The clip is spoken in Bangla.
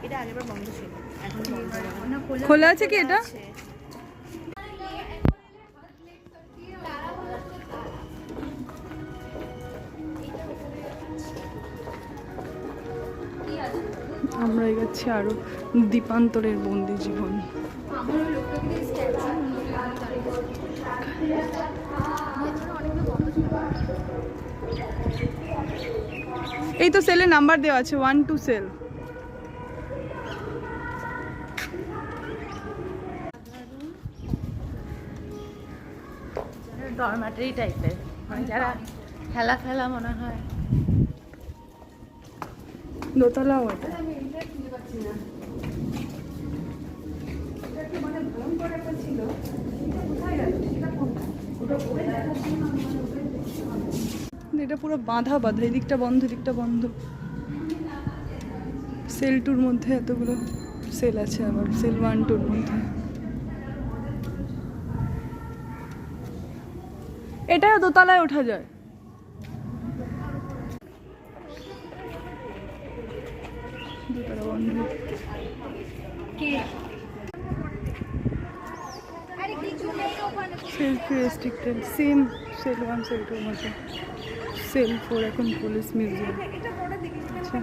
এটা আগেরবার বন্ধ ছিল, এখন খোলা আছে কি এটা? আমরা এগোচ্ছি আরো দ্বীপান্তরের বন্দি জীবন। এই তো সেলের নাম্বার দেওয়া আছে, 1 2 সেল। ডরম্যাটরি টাইপের, মানে যারা খেলা ফেলা মনে হয়। দোতলাও এটা। এটা পুরো বাঁধা বাঁধা, এদিকটা বন্ধ এদিকটা বন্ধ। সেল 2-র মধ্যে এতগুলো সেল আছে, আবার সেল 1 2-র মধ্যে। এটাও দোতলায় ওঠা যায়। দোতলা বন্ধ। Self restricted, same cell 1 cell 2-র মধ্যে। সেল 4 এখন পুলিশ মিউজিয়াম। আচ্ছা,